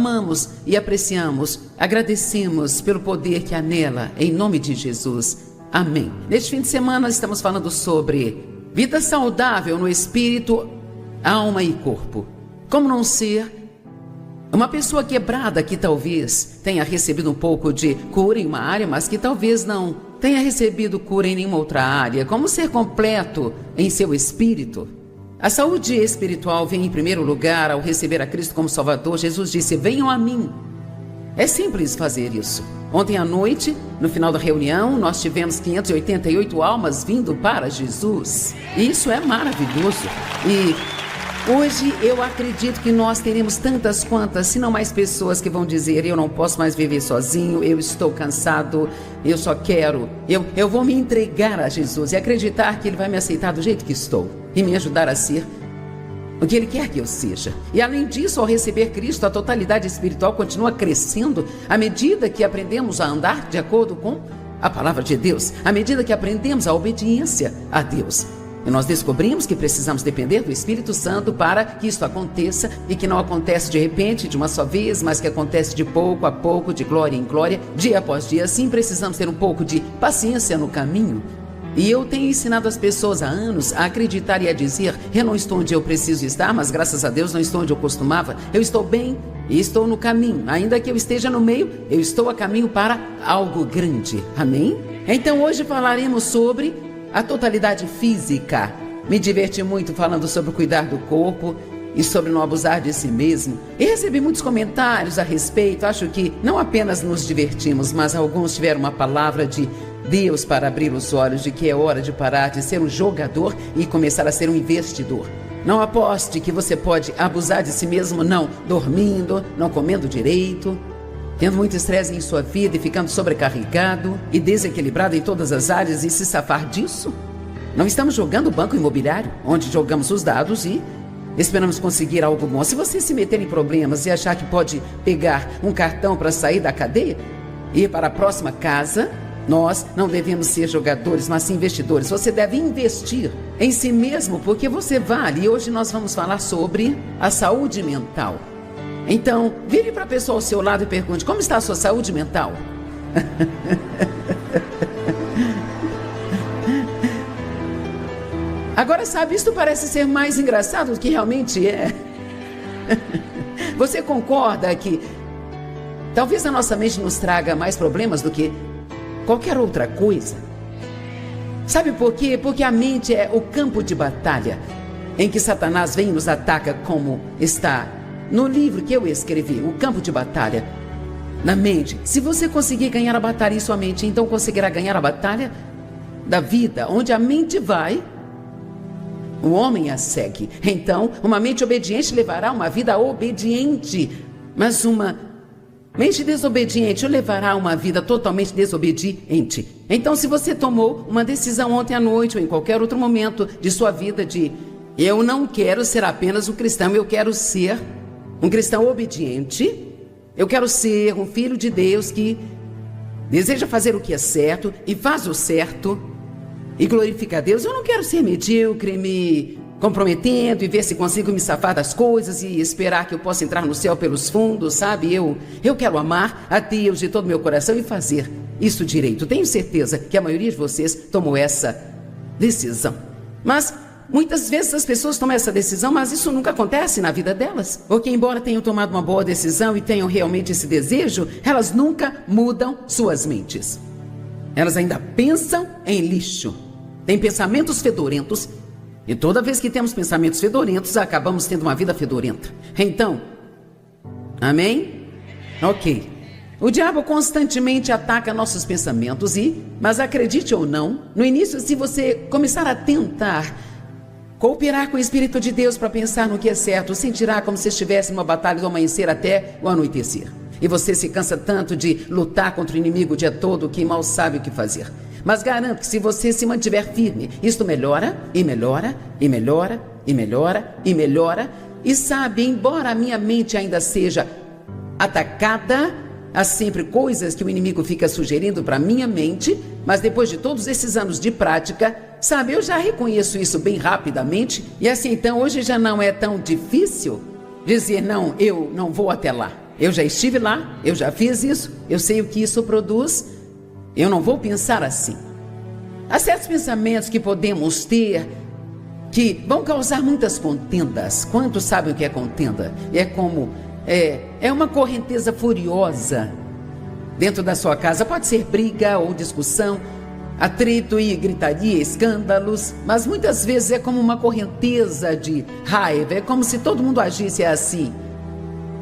amamos e apreciamos, agradecemos pelo poder que há nela, em nome de Jesus. Amém. Neste fim de semana estamos falando sobre vida saudável no espírito, alma e corpo. Como não ser uma pessoa quebrada que talvez tenha recebido um pouco de cura em uma área, mas que talvez não tenha recebido cura em nenhuma outra área. Como ser completo em seu espírito? A saúde espiritual vem em primeiro lugar ao receber a Cristo como Salvador. Jesus disse: venham a mim. É simples fazer isso. Ontem à noite, no final da reunião, nós tivemos 588 almas vindo para Jesus. E isso é maravilhoso. E hoje eu acredito que nós teremos tantas quantas, se não mais pessoas que vão dizer: eu não posso mais viver sozinho, eu estou cansado, eu só quero, eu vou me entregar a Jesus e acreditar que Ele vai me aceitar do jeito que estou e me ajudar a ser o que Ele quer que eu seja. E além disso, ao receber Cristo, a totalidade espiritual continua crescendo à medida que aprendemos a andar de acordo com a palavra de Deus, à medida que aprendemos a obediência a Deus. E nós descobrimos que precisamos depender do Espírito Santo para que isso aconteça, e que não acontece de repente, de uma só vez, mas que acontece de pouco a pouco, de glória em glória, dia após dia. Assim, precisamos ter um pouco de paciência no caminho. E eu tenho ensinado as pessoas há anos a acreditar e a dizer: eu não estou onde eu preciso estar, mas graças a Deus não estou onde eu costumava. Eu estou bem e estou no caminho. Ainda que eu esteja no meio, eu estou a caminho para algo grande. Amém? Então hoje falaremos sobre a totalidade física. Me diverti muito falando sobre cuidar do corpo e sobre não abusar de si mesmo. E recebi muitos comentários a respeito. Acho que não apenas nos divertimos, mas alguns tiveram uma palavra de Deus para abrir os olhos de que é hora de parar de ser um jogador e começar a ser um investidor. Não aposte que você pode abusar de si mesmo, não dormindo, não comendo direito, tendo muito estresse em sua vida e ficando sobrecarregado e desequilibrado em todas as áreas e se safar disso. Não estamos jogando banco imobiliário, onde jogamos os dados e esperamos conseguir algo bom. Se você se meter em problemas e achar que pode pegar um cartão para sair da cadeia e ir para a próxima casa, nós não devemos ser jogadores, mas sim investidores. Você deve investir em si mesmo, porque você vale. E hoje nós vamos falar sobre a saúde mental. Então, vire para a pessoa ao seu lado e pergunte: como está a sua saúde mental? Agora, sabe, isto parece ser mais engraçado do que realmente é. Você concorda que talvez a nossa mente nos traga mais problemas do que qualquer outra coisa? Sabe por quê? Porque a mente é o campo de batalha em que Satanás vem e nos ataca, como está no livro que eu escrevi, O Campo de Batalha. Na mente. Se você conseguir ganhar a batalha em sua mente, então conseguirá ganhar a batalha da vida. Onde a mente vai, o homem a segue. Então, uma mente obediente levará uma vida obediente. Mas uma mente desobediente o levará a uma vida totalmente desobediente. Então, se você tomou uma decisão ontem à noite ou em qualquer outro momento de sua vida de: eu não quero ser apenas um cristão, eu quero ser um cristão obediente, eu quero ser um filho de Deus que deseja fazer o que é certo e faz o certo e glorifica a Deus. Eu não quero ser medíocre, me comprometendo e ver se consigo me safar das coisas e esperar que eu possa entrar no céu pelos fundos, sabe? Eu quero amar a Deus de todo o meu coração e fazer isso direito. Tenho certeza que a maioria de vocês tomou essa decisão. Mas muitas vezes as pessoas tomam essa decisão, mas isso nunca acontece na vida delas. Porque embora tenham tomado uma boa decisão e tenham realmente esse desejo, elas nunca mudam suas mentes. Elas ainda pensam em lixo. Têm pensamentos fedorentos. E toda vez que temos pensamentos fedorentos, acabamos tendo uma vida fedorenta. Então, amém? Ok. O diabo constantemente ataca nossos pensamentos mas acredite ou não, no início, se você começar a tentar cooperar com o Espírito de Deus para pensar no que é certo, sentirá como se estivesse numa batalha do amanhecer até o anoitecer. E você se cansa tanto de lutar contra o inimigo o dia todo que mal sabe o que fazer. Mas garanto que se você se mantiver firme, isto melhora, e melhora, e melhora, e melhora, e melhora. E sabe, embora a minha mente ainda seja atacada, há sempre coisas que o inimigo fica sugerindo para minha mente, mas depois de todos esses anos de prática, sabe, eu já reconheço isso bem rapidamente. E assim, então, hoje já não é tão difícil dizer: não, eu não vou até lá. eu já estive lá, eu já fiz isso, eu sei o que isso produz, eu não vou pensar assim. Há certos pensamentos que podemos ter que vão causar muitas contendas. Quantos sabem o que é contenda? É uma correnteza furiosa dentro da sua casa. Pode ser briga ou discussão, atrito e gritaria, escândalos, mas muitas vezes é como uma correnteza de raiva, é como se todo mundo agisse assim.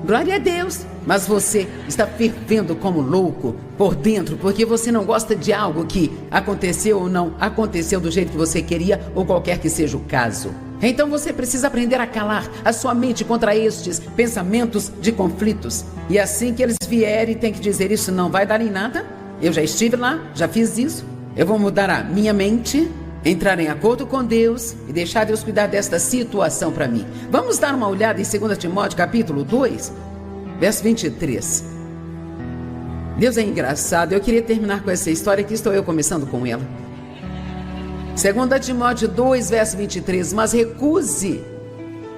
Glória a Deus, mas você está fervendo como louco por dentro, porque você não gosta de algo que aconteceu ou não aconteceu do jeito que você queria, ou qualquer que seja o caso. Então você precisa aprender a calar a sua mente contra estes pensamentos de conflitos. E assim que eles vierem, tem que dizer: isso não vai dar em nada, eu já estive lá, já fiz isso, eu vou mudar a minha mente, entrar em acordo com Deus e deixar Deus cuidar desta situação para mim. Vamos dar uma olhada em 2 Timóteo capítulo 2, verso 23. Deus é engraçado. Eu queria terminar com essa história, que estou eu começando com ela. 2 Timóteo 2, verso 23. Mas recuse.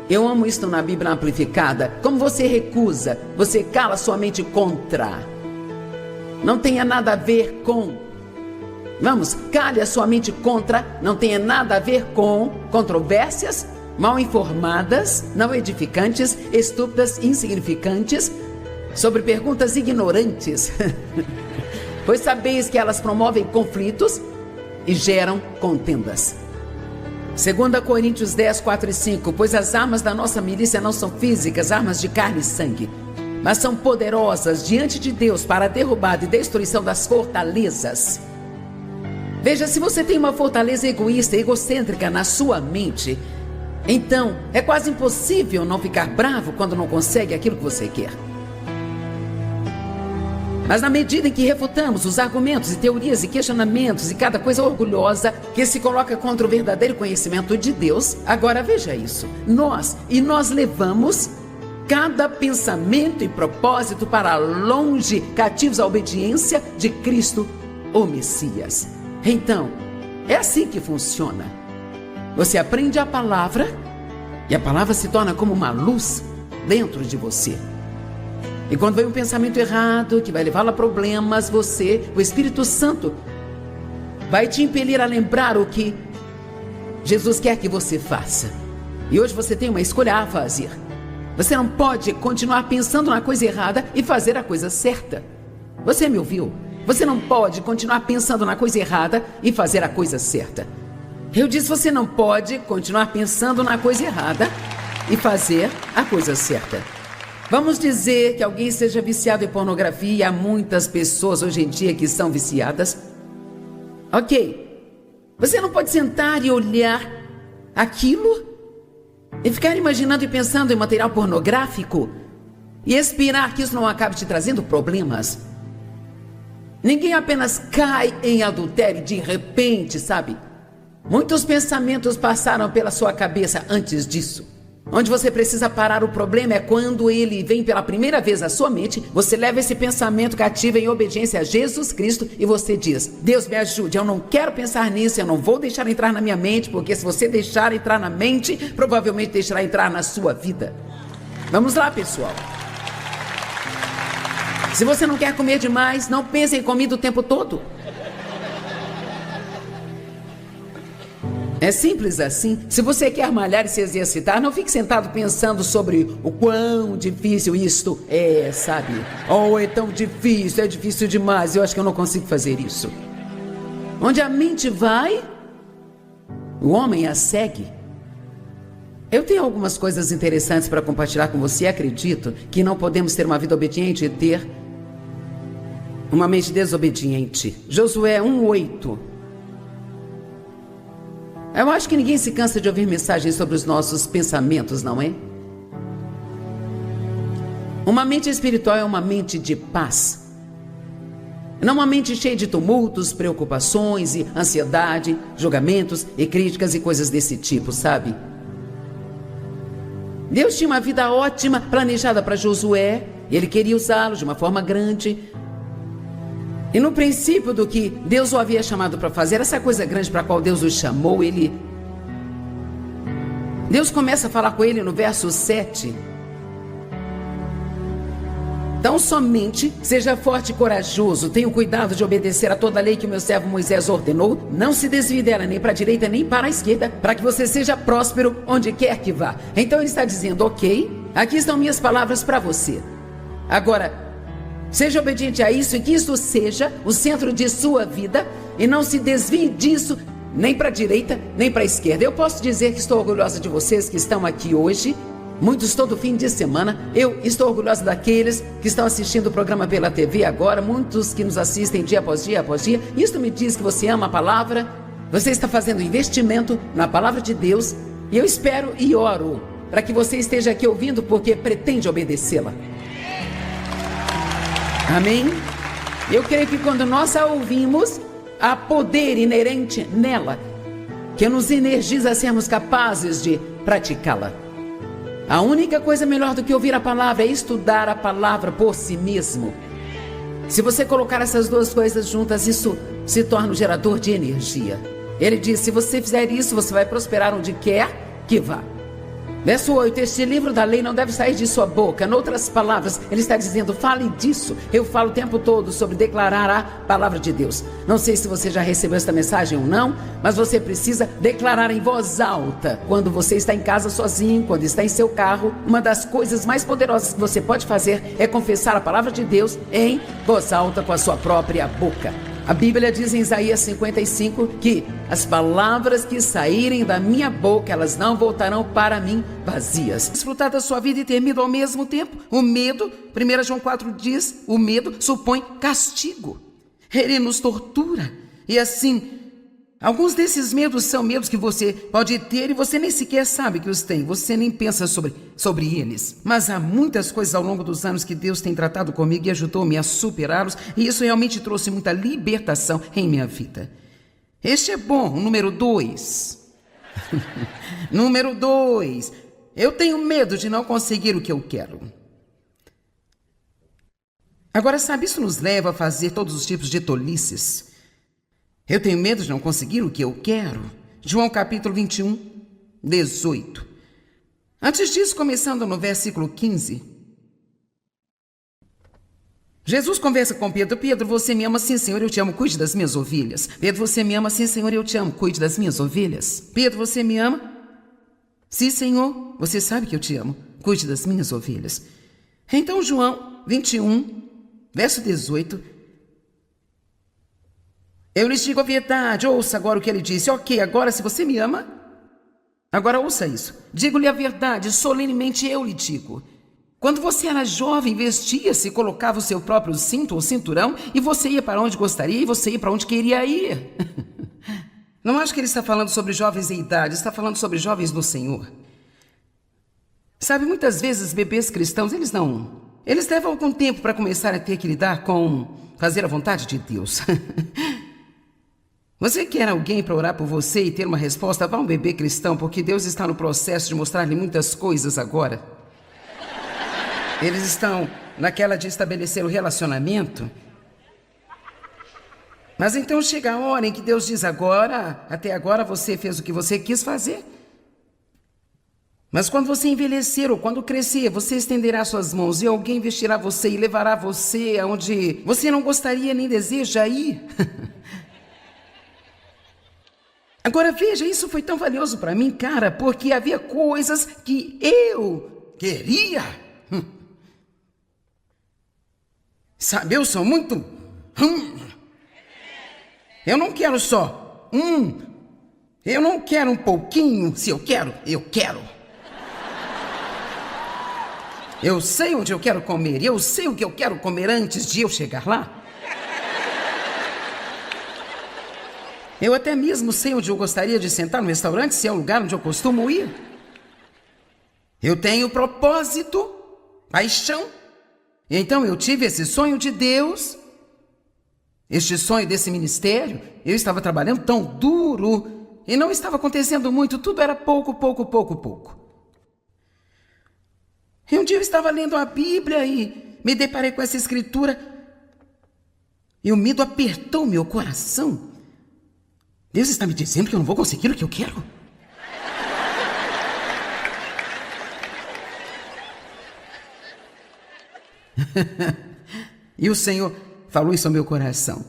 Eu amo isto na Bíblia Amplificada. Como você recusa, você cala sua mente contra. Não tenha nada a ver com. Vamos, cale a sua mente contra, não tenha nada a ver com controvérsias mal informadas, não edificantes, estúpidas, insignificantes, sobre perguntas ignorantes, pois sabeis que elas promovem conflitos e geram contendas. 2 Coríntios 10, 4 e 5, pois as armas da nossa milícia não são físicas, armas de carne e sangue, mas são poderosas diante de Deus para a derrubada e destruição das fortalezas. Veja, se você tem uma fortaleza egoísta e egocêntrica na sua mente, então é quase impossível não ficar bravo quando não consegue aquilo que você quer. Mas na medida em que refutamos os argumentos e teorias e questionamentos e cada coisa orgulhosa que se coloca contra o verdadeiro conhecimento de Deus, agora veja isso, nós levamos cada pensamento e propósito para longe, cativos à obediência de Cristo, o Messias. Então, é assim que funciona. Você aprende a palavra e a palavra se torna como uma luz dentro de você. E quando vem um pensamento errado que vai levá-lo a problemas, o Espírito Santo, vai te impelir a lembrar o que Jesus quer que você faça. E hoje você tem uma escolha a fazer. Você não pode continuar pensando na coisa errada e fazer a coisa certa. Você me ouviu? Você não pode continuar pensando na coisa errada e fazer a coisa certa. Eu disse, você não pode continuar pensando na coisa errada e fazer a coisa certa. Vamos dizer que alguém seja viciado em pornografia, e há muitas pessoas hoje em dia que são viciadas. Ok, você não pode sentar e olhar aquilo e ficar imaginando e pensando em material pornográfico e esperar que isso não acabe te trazendo problemas. Ninguém apenas cai em adultério de repente, sabe? Muitos pensamentos passaram pela sua cabeça antes disso. Onde você precisa parar o problema é quando ele vem pela primeira vez à sua mente, você leva esse pensamento cativo em obediência a Jesus Cristo e você diz: Deus me ajude, eu não quero pensar nisso, eu não vou deixar entrar na minha mente, porque se você deixar entrar na mente, provavelmente deixará entrar na sua vida. Vamos lá, pessoal. Se você não quer comer demais, não pense em comida o tempo todo. É simples assim. Se você quer malhar e se exercitar, não fique sentado pensando sobre o quão difícil isto é, sabe? Oh, é tão difícil, é difícil demais, eu acho que eu não consigo fazer isso. Onde a mente vai, o homem a segue. Eu tenho algumas coisas interessantes para compartilhar com você. Acredito que não podemos ter uma vida obediente e ter uma mente desobediente. Josué 1:8. Eu acho que ninguém se cansa de ouvir mensagens sobre os nossos pensamentos, não é? Uma mente espiritual é uma mente de paz. Não uma mente cheia de tumultos, preocupações e ansiedade, julgamentos e críticas e coisas desse tipo, sabe? Deus tinha uma vida ótima planejada para Josué. Ele queria usá-lo de uma forma grande. E no princípio do que Deus o havia chamado para fazer, essa coisa grande para a qual Deus o chamou, Deus começa a falar com ele no verso 7. Tão somente seja forte e corajoso, tenha o cuidado de obedecer a toda a lei que o meu servo Moisés ordenou, não se desvie dela nem para a direita nem para a esquerda, para que você seja próspero onde quer que vá. Então ele está dizendo, ok, aqui estão minhas palavras para você. Agora, seja obediente a isso e que isso seja o centro de sua vida e não se desvie disso nem para a direita nem para a esquerda. Eu posso dizer que estou orgulhosa de vocês que estão aqui hoje. Muitos todo fim de semana. Eu estou orgulhosa daqueles que estão assistindo o programa pela TV agora, muitos que nos assistem dia após dia após dia. Isso me diz que você ama a palavra, você está fazendo investimento na palavra de Deus, e eu espero e oro para que você esteja aqui ouvindo porque pretende obedecê-la. Amém? Eu creio que quando nós a ouvimos, há poder inerente nela, que nos energiza a sermos capazes de praticá-la. A única coisa melhor do que ouvir a palavra é estudar a palavra por si mesmo. Se você colocar essas duas coisas juntas, isso se torna um gerador de energia. Ele diz, se você fizer isso, você vai prosperar onde quer que vá. Verso 8, este livro da lei não deve sair de sua boca. Em outras palavras, ele está dizendo, fale disso. Eu falo o tempo todo sobre declarar a palavra de Deus. Não sei se você já recebeu esta mensagem ou não, mas você precisa declarar em voz alta. Quando você está em casa sozinho, quando está em seu carro, uma das coisas mais poderosas que você pode fazer é confessar a palavra de Deus em voz alta com a sua própria boca. A Bíblia diz em Isaías 55 que as palavras que saírem da minha boca, elas não voltarão para mim vazias. Desfrutar da sua vida e ter medo ao mesmo tempo. O medo, 1 João 4 diz, o medo supõe castigo. Ele nos tortura. E assim, alguns desses medos são medos que você pode ter e você nem sequer sabe que os tem. Você nem pensa sobre eles. Mas há muitas coisas ao longo dos anos que Deus tem tratado comigo e ajudou-me a superá-los. E isso realmente trouxe muita libertação em minha vida. Este é bom, o número 2. Número 2. Eu tenho medo de não conseguir o que eu quero. Agora, sabe, isso nos leva a fazer todos os tipos de tolices. Eu tenho medo de não conseguir o que eu quero. João capítulo 21, 18. Antes disso, começando no versículo 15. Jesus conversa com Pedro. Pedro, você me ama? Sim, Senhor, eu te amo. Cuide das minhas ovelhas. Pedro, você me ama? Sim, Senhor, eu te amo. Cuide das minhas ovelhas. Pedro, você me ama? Sim, Senhor, você sabe que eu te amo. Cuide das minhas ovelhas. Então, João 21, verso 18. Eu lhes digo a verdade, ouça agora o que ele disse. Ok, agora se você me ama, agora ouça isso. Digo-lhe a verdade, solenemente eu lhe digo. Quando você era jovem, vestia-se, colocava o seu próprio cinto ou cinturão e você ia para onde gostaria e você ia para onde queria ir. Não acho que ele está falando sobre jovens em idade, está falando sobre jovens no Senhor. Sabe, muitas vezes bebês cristãos, eles levam algum tempo para começar a ter que lidar com fazer a vontade de Deus. Você quer alguém para orar por você e ter uma resposta? Vá um bebê cristão, porque Deus está no processo de mostrar-lhe muitas coisas agora. Eles estão naquela de estabelecer o relacionamento. Mas então chega a hora em que Deus diz agora, até agora você fez o que você quis fazer. Mas quando você envelhecer ou quando crescer, você estenderá suas mãos e alguém vestirá você e levará você aonde você não gostaria nem deseja ir. Agora veja, isso foi tão valioso para mim, cara, porque havia coisas que eu queria. Sabe, eu sou muito... Eu não quero só eu não quero um pouquinho. Se eu quero, eu quero. Eu sei onde eu quero comer, eu sei o que eu quero comer antes de eu chegar lá. Eu até mesmo sei onde eu gostaria de sentar no restaurante, se é o lugar onde eu costumo ir. Eu tenho propósito, paixão. E então eu tive esse sonho de Deus, este sonho desse ministério. Eu estava trabalhando tão duro e não estava acontecendo muito, tudo era pouco. E um dia eu estava lendo a Bíblia e me deparei com essa escritura e o medo apertou meu coração. Deus está me dizendo que eu não vou conseguir o que eu quero? E o Senhor falou isso ao meu coração.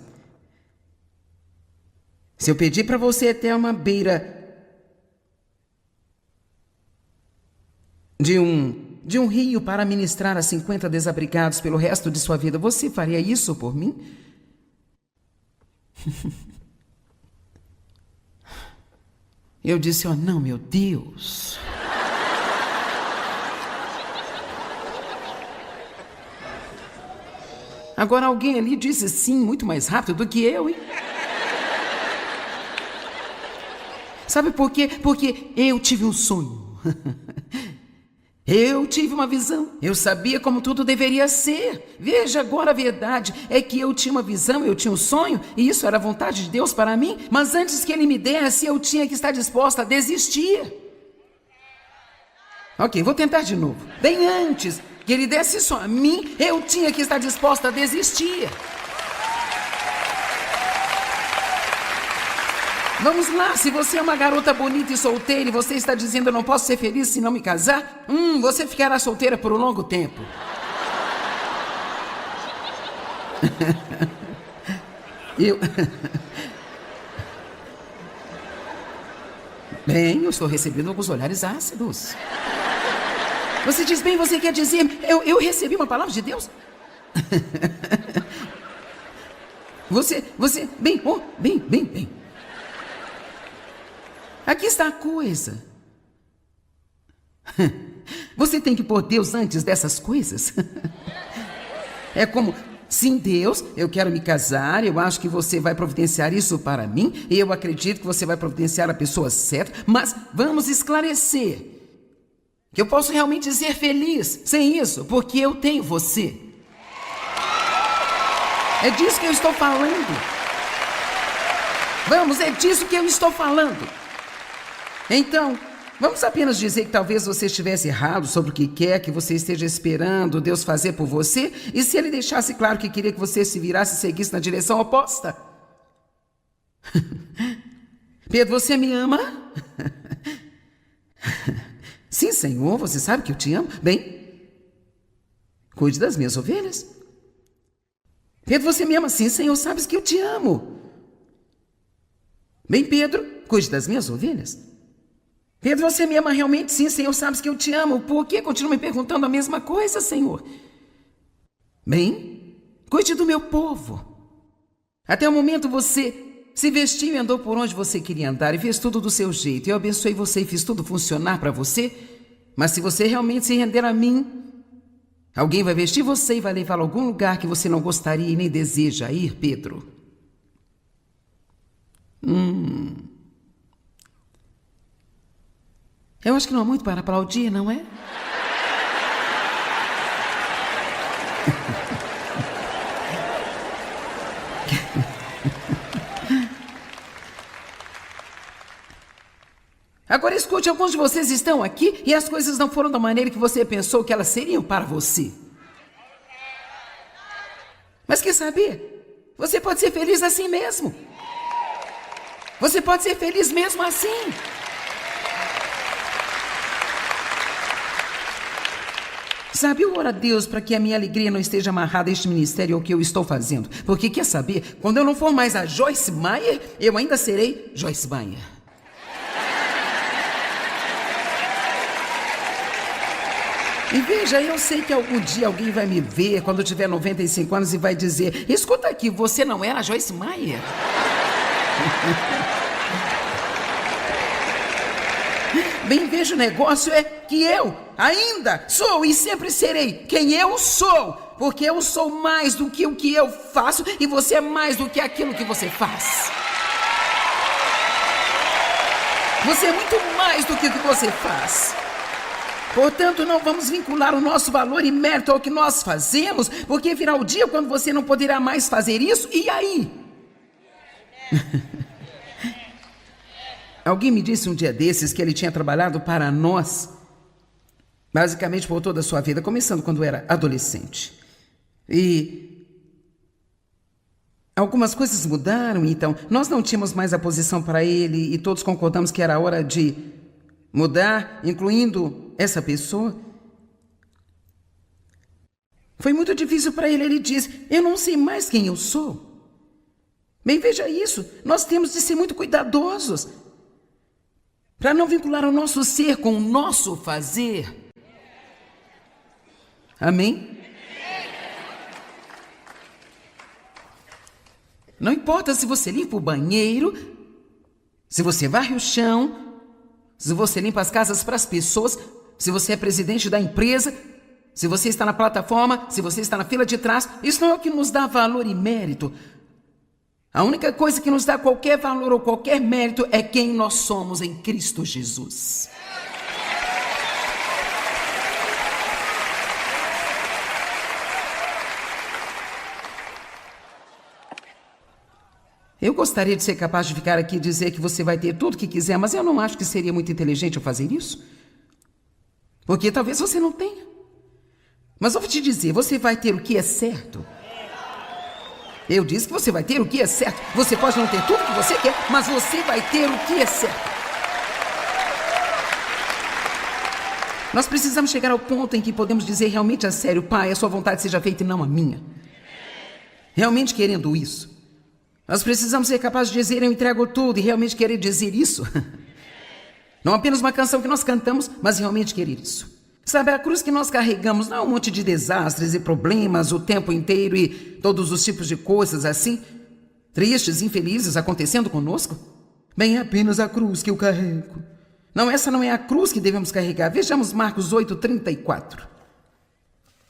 Se eu pedir para você até uma beira de um rio para ministrar a 50 desabrigados pelo resto de sua vida, você faria isso por mim? Eu disse, não, meu Deus. Agora alguém ali disse sim muito mais rápido do que eu, hein? Sabe por quê? Porque eu tive um sonho. Eu tive uma visão. Eu sabia como tudo deveria ser. Veja, agora a verdade é que eu tinha uma visão, eu tinha um sonho, e isso era a vontade de Deus para mim, mas antes que Ele me desse, eu tinha que estar disposta a desistir. Ok, vou tentar de novo. Bem antes que Ele desse isso a mim, eu tinha que estar disposta a desistir. Vamos lá, se você é uma garota bonita e solteira e você está dizendo eu não posso ser feliz se não me casar, você ficará solteira por um longo tempo. Bem, eu estou recebendo alguns olhares ácidos. Você diz, bem, você quer dizer, eu recebi uma palavra de Deus? Bem. Aqui está a coisa. Você tem que pôr Deus antes dessas coisas. É como, sim, Deus, eu quero me casar, eu acho que você vai providenciar isso para mim, e eu acredito que você vai providenciar a pessoa certa, mas vamos esclarecer que eu posso realmente ser feliz sem isso, porque eu tenho você. É disso que eu estou falando. Vamos, é disso que eu estou falando. Então, vamos apenas dizer que talvez você estivesse errado sobre o que quer que você esteja esperando Deus fazer por você, e se Ele deixasse claro que queria que você se virasse e seguisse na direção oposta. Pedro, você me ama? Sim, Senhor, você sabe que eu te amo. Bem, cuide das minhas ovelhas. Pedro, você me ama? Sim, Senhor, sabes que eu te amo. Bem, Pedro, cuide das minhas ovelhas. Pedro, você me ama realmente? Sim, Senhor, sabes que eu te amo. Por que continua me perguntando a mesma coisa, Senhor? Bem, cuide do meu povo. Até o momento você se vestiu e andou por onde você queria andar e fez tudo do seu jeito. Eu abençoei você e fiz tudo funcionar para você. Mas se você realmente se render a mim, alguém vai vestir você e vai levar a algum lugar que você não gostaria e nem deseja ir, Pedro. Eu acho que não há muito para aplaudir, não é? Agora escute, alguns de vocês estão aqui e as coisas não foram da maneira que você pensou que elas seriam para você. Mas quer saber? Você pode ser feliz assim mesmo. Você pode ser feliz mesmo assim. Sabe, eu oro a Deus para que a minha alegria não esteja amarrada a este ministério ou ao que eu estou fazendo. Porque, quer saber, quando eu não for mais a Joyce Meyer, eu ainda serei Joyce Meyer. E veja, eu sei que algum dia alguém vai me ver quando eu tiver 95 anos e vai dizer, escuta aqui, você não era a Joyce Meyer? Bem, veja, o negócio é que eu ainda sou e sempre serei quem eu sou, porque eu sou mais do que o que eu faço e você é mais do que aquilo que você faz. Você é muito mais do que o que você faz. Portanto, não vamos vincular o nosso valor e mérito ao que nós fazemos, porque virá o dia quando você não poderá mais fazer isso, e aí? Alguém me disse um dia desses que ele tinha trabalhado para nós, basicamente por toda a sua vida, começando quando era adolescente. E algumas coisas mudaram, então nós não tínhamos mais a posição para ele e todos concordamos que era hora de mudar, incluindo essa pessoa. Foi muito difícil para ele. Ele diz: eu não sei mais quem eu sou. Bem, veja isso. Nós temos de ser muito cuidadosos para não vincular o nosso ser com o nosso fazer. Amém? Não importa se você limpa o banheiro, se você varre o chão, se você limpa as casas para as pessoas, se você é presidente da empresa, se você está na plataforma, se você está na fila de trás, isso não é o que nos dá valor e mérito. A única coisa que nos dá qualquer valor ou qualquer mérito é quem nós somos em Cristo Jesus. Eu gostaria de ser capaz de ficar aqui e dizer que você vai ter tudo o que quiser, mas eu não acho que seria muito inteligente eu fazer isso. Porque talvez você não tenha. Mas eu vou te dizer, você vai ter o que é certo. Eu disse que você vai ter o que é certo. Você pode não ter tudo o que você quer, mas você vai ter o que é certo. Nós precisamos chegar ao ponto em que podemos dizer realmente a sério: Pai, a sua vontade seja feita e não a minha. Realmente querendo isso. Nós precisamos ser capazes de dizer: eu entrego tudo, e realmente querer dizer isso. Não apenas uma canção que nós cantamos, mas realmente querer isso. Sabe, a cruz que nós carregamos não é um monte de desastres e problemas o tempo inteiro e todos os tipos de coisas assim, tristes, infelizes acontecendo conosco. Bem, é apenas a cruz que eu carrego. Não, essa não é a cruz que devemos carregar. Vejamos Marcos 8:34.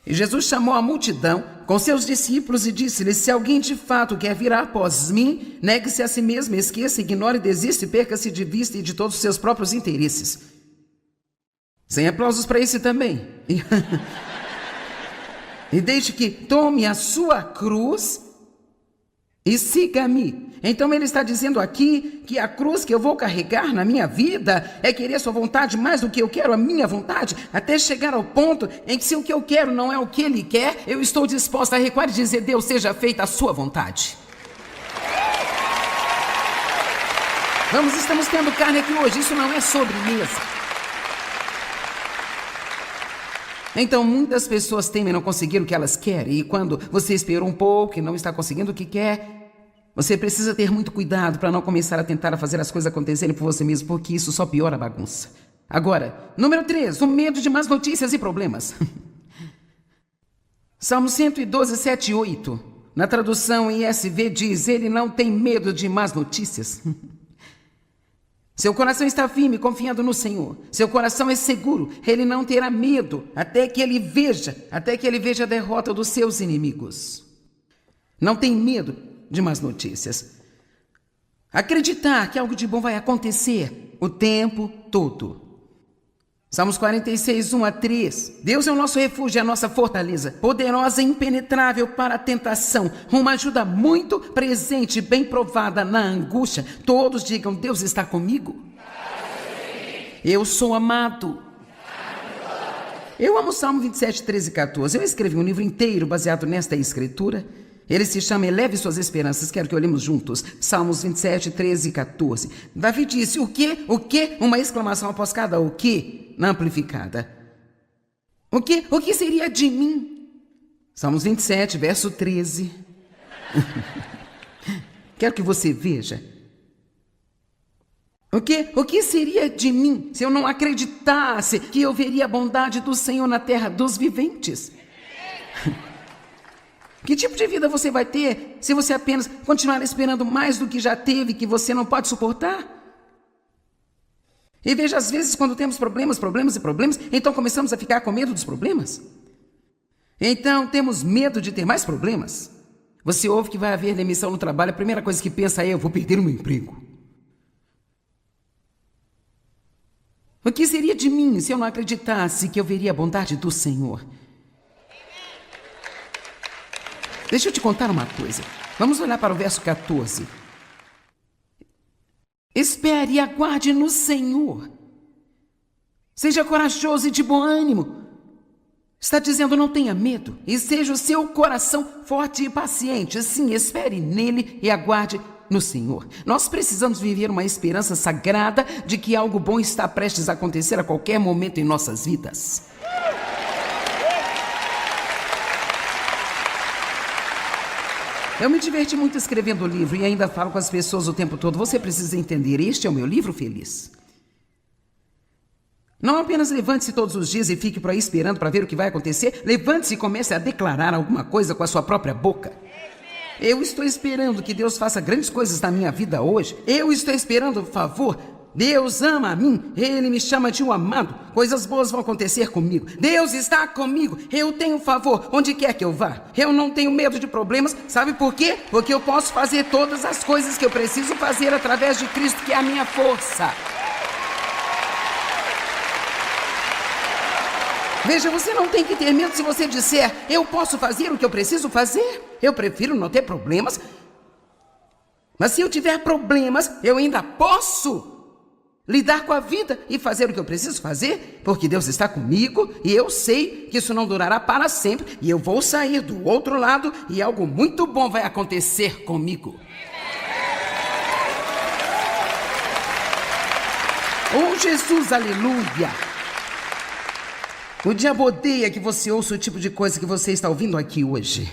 E Jesus chamou a multidão com seus discípulos e disse-lhes: se alguém de fato quer vir após mim, negue-se a si mesmo, esqueça, ignore, desista e perca-se de vista e de todos os seus próprios interesses. Sem aplausos para esse também. E deixe que tome a sua cruz e siga-me. Então ele está dizendo aqui que a cruz que eu vou carregar na minha vida é querer a sua vontade mais do que eu quero a minha vontade, até chegar ao ponto em que, se o que eu quero não é o que ele quer, eu estou disposta a recuar e dizer: Deus, seja feita a sua vontade. Vamos, estamos tendo carne aqui hoje, isso não é sobremesa. Então, muitas pessoas temem não conseguir o que elas querem, e quando você esperou um pouco e não está conseguindo o que quer, você precisa ter muito cuidado para não começar a tentar fazer as coisas acontecerem por você mesmo, porque isso só piora a bagunça. Agora, número 3, o medo de más notícias e problemas. Salmo 112, 7 e 8. Na tradução ESV diz: ele não tem medo de más notícias. Seu coração está firme, confiando no Senhor. Seu coração é seguro, ele não terá medo até que ele veja a derrota dos seus inimigos. Não tem medo de más notícias. Acreditar que algo de bom vai acontecer o tempo todo. Salmos 46, 1 a 3. Deus é o nosso refúgio, é a nossa fortaleza, poderosa e impenetrável para a tentação, uma ajuda muito presente, bem provada na angústia. Todos digam: Deus está comigo. Eu sou amado. Eu amo o Salmo 27, 13 e 14. Eu escrevi um livro inteiro baseado nesta escritura. Ele se chama Eleve Suas Esperanças. Quero que olhemos juntos. Salmos 27, 13 e 14. Davi disse: o quê? O quê? Uma exclamação após cada o quê na amplificada. O quê? O que seria de mim? Salmos 27, verso 13. Quero que você veja. O quê? O que seria de mim se eu não acreditasse que eu veria a bondade do Senhor na terra dos viventes? Que tipo de vida você vai ter se você apenas continuar esperando mais do que já teve, que você não pode suportar? E veja, às vezes, quando temos problemas, então começamos a ficar com medo dos problemas. Então temos medo de ter mais problemas. Você ouve que vai haver demissão no trabalho, a primeira coisa que pensa é: eu vou perder o meu emprego. O que seria de mim se eu não acreditasse que eu veria a bondade do Senhor? Deixa eu te contar uma coisa. Vamos olhar para o verso 14. Espere e aguarde no Senhor. Seja corajoso e de bom ânimo. Está dizendo: não tenha medo. E seja o seu coração forte e paciente. Sim, espere nele e aguarde no Senhor. Nós precisamos viver uma esperança sagrada de que algo bom está prestes a acontecer a qualquer momento em nossas vidas. Eu me diverti muito escrevendo o livro e ainda falo com as pessoas o tempo todo. Você precisa entender, este é o meu livro feliz. Não apenas levante-se todos os dias e fique por aí esperando para ver o que vai acontecer. Levante-se e comece a declarar alguma coisa com a sua própria boca. Eu estou esperando que Deus faça grandes coisas na minha vida hoje. Eu estou esperando favor. Deus ama a mim, Ele me chama de um amado. Coisas boas vão acontecer comigo. Deus está comigo, eu tenho favor onde quer que eu vá. Eu não tenho medo de problemas, sabe por quê? Porque eu posso fazer todas as coisas que eu preciso fazer através de Cristo, que é a minha força. Veja, você não tem que ter medo se você disser: eu posso fazer o que eu preciso fazer. Eu prefiro não ter problemas. Mas se eu tiver problemas, eu ainda posso lidar com a vida e fazer o que eu preciso fazer, porque Deus está comigo e eu sei que isso não durará para sempre e eu vou sair do outro lado e algo muito bom vai acontecer comigo. Oh, Jesus, aleluia! O diabo odeia que você ouça o tipo de coisa que você está ouvindo aqui hoje.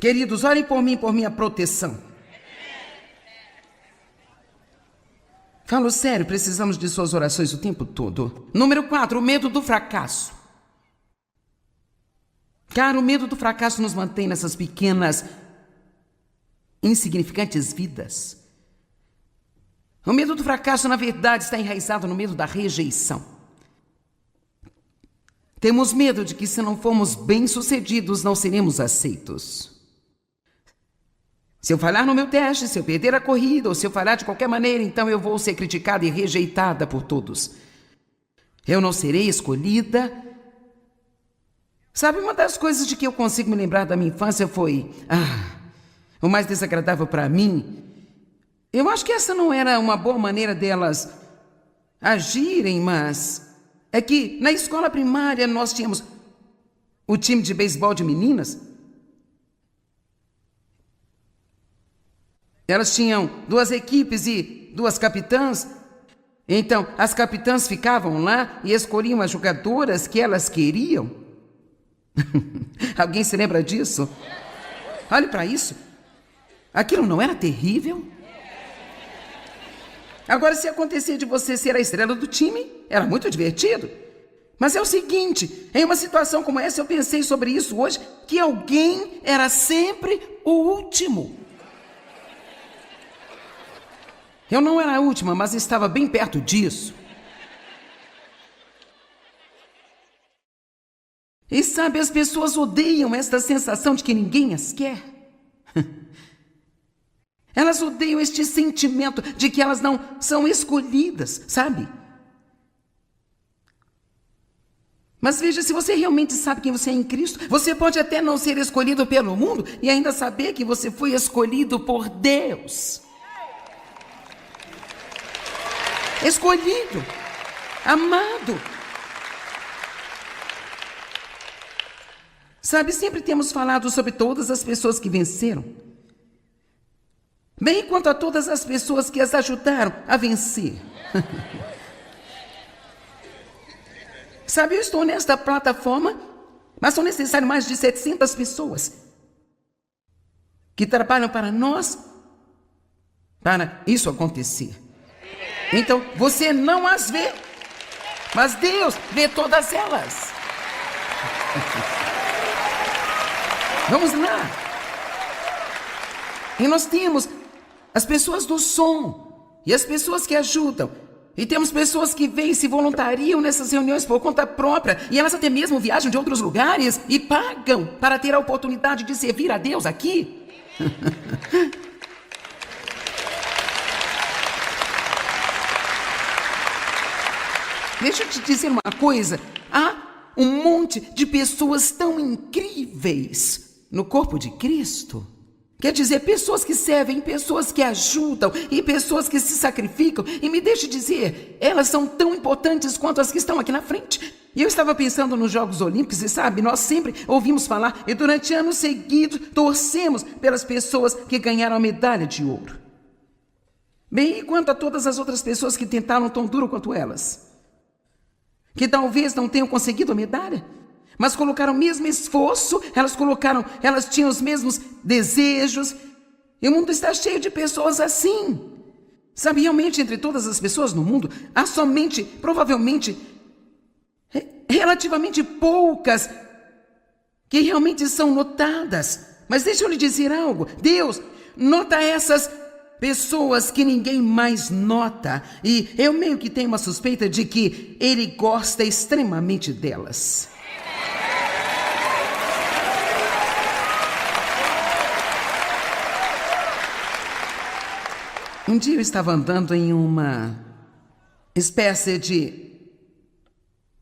Queridos, orem por mim, por minha proteção. Falo sério, precisamos de suas orações o tempo todo. Número 4, o medo do fracasso. Cara, o medo do fracasso nos mantém nessas pequenas, insignificantes vidas. O medo do fracasso, na verdade, está enraizado no medo da rejeição. Temos medo de que, se não formos bem-sucedidos, não seremos aceitos. Se eu falhar no meu teste, se eu perder a corrida, ou se eu falhar de qualquer maneira, então eu vou ser criticada e rejeitada por todos. Eu não serei escolhida. Sabe, uma das coisas de que eu consigo me lembrar da minha infância foi... o mais desagradável para mim... Eu acho que essa não era uma boa maneira delas agirem, mas... é que na escola primária nós tínhamos o time de beisebol de meninas. Elas tinham 2 equipes e 2 capitãs. Então, as capitãs ficavam lá e escolhiam as jogadoras que elas queriam. Alguém se lembra disso? Olhe para isso. Aquilo não era terrível? Agora, se acontecer de você ser a estrela do time, era muito divertido. Mas é o seguinte, em uma situação como essa, eu pensei sobre isso hoje, que alguém era sempre o último. Eu não era a última, mas estava bem perto disso. E sabe, as pessoas odeiam esta sensação de que ninguém as quer. Elas odeiam este sentimento de que elas não são escolhidas, sabe? Mas veja, se você realmente sabe quem você é em Cristo, você pode até não ser escolhido pelo mundo e ainda saber que você foi escolhido por Deus. Escolhido, amado. Sabe, sempre temos falado sobre todas as pessoas que venceram, bem quanto a todas as pessoas que as ajudaram a vencer. Sabe, eu estou nesta plataforma, mas são necessárias mais de 700 pessoas que trabalham para nós, para isso acontecer. Então, você não as vê, mas Deus vê todas elas. Vamos lá. E nós temos as pessoas do som e as pessoas que ajudam. E temos pessoas que vêm e se voluntariam nessas reuniões por conta própria. E elas até mesmo viajam de outros lugares e pagam para ter a oportunidade de servir a Deus aqui. Deixa eu te dizer uma coisa. Há um monte de pessoas tão incríveis no corpo de Cristo. Quer dizer, pessoas que servem, pessoas que ajudam e pessoas que se sacrificam. E me deixe dizer, elas são tão importantes quanto as que estão aqui na frente. E eu estava pensando nos Jogos Olímpicos e sabe, nós sempre ouvimos falar e durante anos seguidos torcemos pelas pessoas que ganharam a medalha de ouro. Bem, e quanto a todas as outras pessoas que tentaram tão duro quanto elas? Que talvez não tenham conseguido a medalha? mas colocaram o mesmo esforço, elas tinham os mesmos desejos, e o mundo está cheio de pessoas assim. Sabe, realmente entre todas as pessoas no mundo, há somente, provavelmente, relativamente poucas que realmente são notadas. Mas deixa eu lhe dizer algo, Deus nota essas pessoas que ninguém mais nota, e eu meio que tenho uma suspeita de que Ele gosta extremamente delas. Um dia eu estava andando em uma espécie de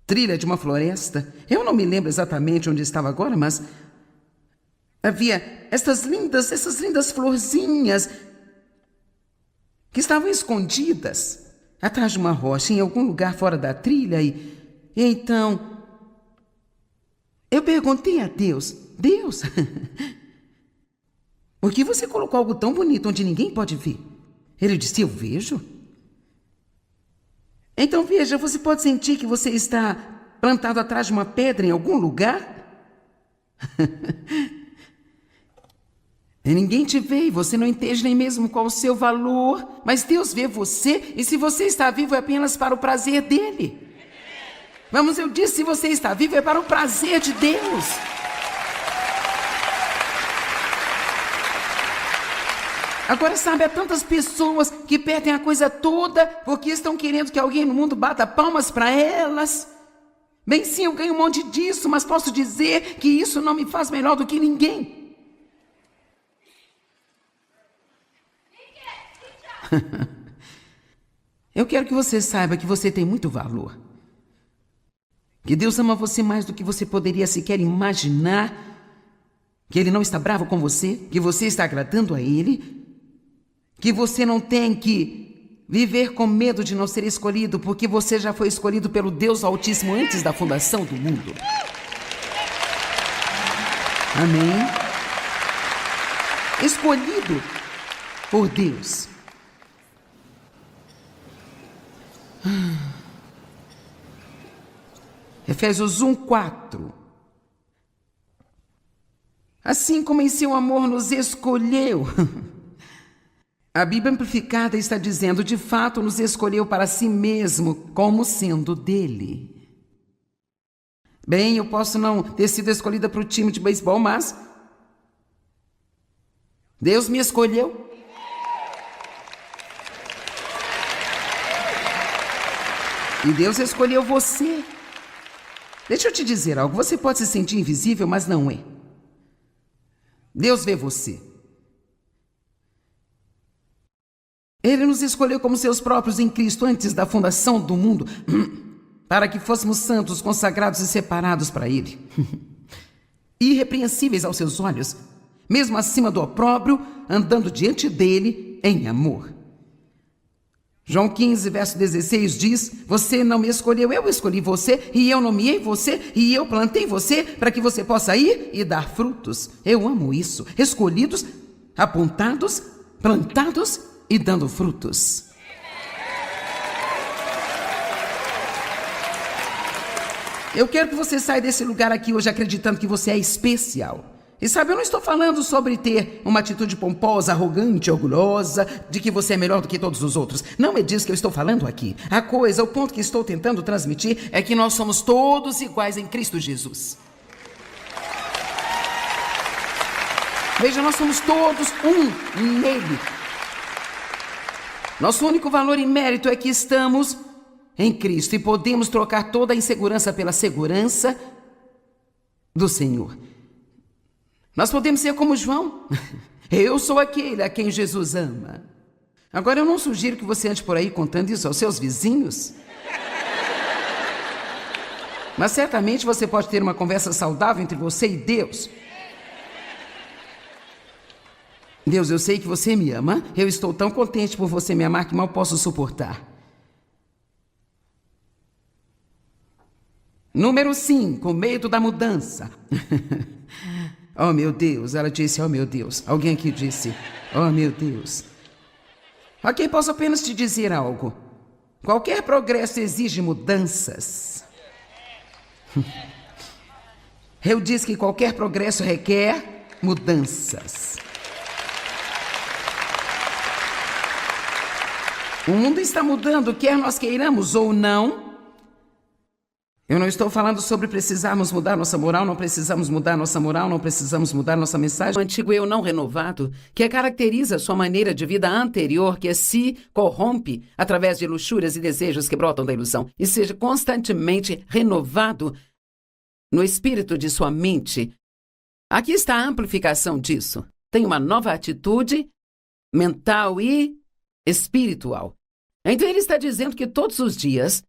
trilha de uma floresta. Eu não me lembro exatamente onde estava agora, mas havia essas lindas florzinhas que estavam escondidas atrás de uma rocha, em algum lugar fora da trilha. E então eu perguntei a Deus, por que você colocou algo tão bonito onde ninguém pode ver? Ele disse, eu vejo. Então veja, você pode sentir que você está plantado atrás de uma pedra em algum lugar? E ninguém te vê e você não entende nem mesmo qual o seu valor, mas Deus vê você, e se você está vivo é apenas para o prazer dele. Vamos, eu disse, se você está vivo é para o prazer de Deus. Agora, sabe, há tantas pessoas que perdem a coisa toda porque estão querendo que alguém no mundo bata palmas para elas. Bem, sim, eu ganho um monte disso, mas posso dizer que isso não me faz melhor do que ninguém. Eu quero que você saiba que você tem muito valor. Que Deus ama você mais do que você poderia sequer imaginar. Que Ele não está bravo com você, que você está agradando a Ele. Que você não tem que viver com medo de não ser escolhido, porque você já foi escolhido pelo Deus Altíssimo antes da fundação do mundo. Amém? Escolhido por Deus. Efésios 1:4. Assim como em seu amor nos escolheu. A Bíblia Amplificada está dizendo, de fato, nos escolheu para si mesmo, como sendo dele. Bem, eu posso não ter sido escolhida para o time de beisebol, mas Deus me escolheu. E Deus escolheu você. Deixa eu te dizer algo, você pode se sentir invisível, mas não é. Deus vê você. Ele nos escolheu como seus próprios em Cristo antes da fundação do mundo, para que fôssemos santos, consagrados e separados para Ele. Irrepreensíveis aos seus olhos, mesmo acima do opróbrio, andando diante dele em amor. João 15, verso 16 diz, você não me escolheu, eu escolhi você, e eu nomeei você, e eu plantei você, para que você possa ir e dar frutos. Eu amo isso. Escolhidos, apontados, plantados e dando frutos. Eu quero que você saia desse lugar aqui hoje acreditando que você é especial. E sabe, eu não estou falando sobre ter uma atitude pomposa, arrogante, orgulhosa, de que você é melhor do que todos os outros. Não é disso que eu estou falando aqui. O ponto que estou tentando transmitir é que nós somos todos iguais em Cristo Jesus. Veja, nós somos todos um nele. Nosso único valor e mérito é que estamos em Cristo e podemos trocar toda a insegurança pela segurança do Senhor. Nós podemos ser como João. Eu sou aquele a quem Jesus ama. Agora, eu não sugiro que você ande por aí contando isso aos seus vizinhos. Mas certamente você pode ter uma conversa saudável entre você e Deus. Deus, eu sei que você me ama. Eu estou tão contente por você me amar que mal posso suportar. Número 5, medo da mudança. Oh, meu Deus, ela disse, oh, meu Deus. Alguém aqui disse, oh, meu Deus. Ok, posso apenas te dizer algo. Qualquer progresso exige mudanças. Eu disse que qualquer progresso requer mudanças. O mundo está mudando, quer nós queiramos ou não. Eu não estou falando sobre precisarmos mudar nossa moral, não precisamos mudar nossa moral, não precisamos mudar nossa mensagem. O antigo eu não renovado, que caracteriza sua maneira de vida anterior, que se corrompe através de luxúrias e desejos que brotam da ilusão, e seja constantemente renovado no espírito de sua mente. Aqui está a amplificação disso. Tem uma nova atitude mental e espiritual. Então ele está dizendo que todos os dias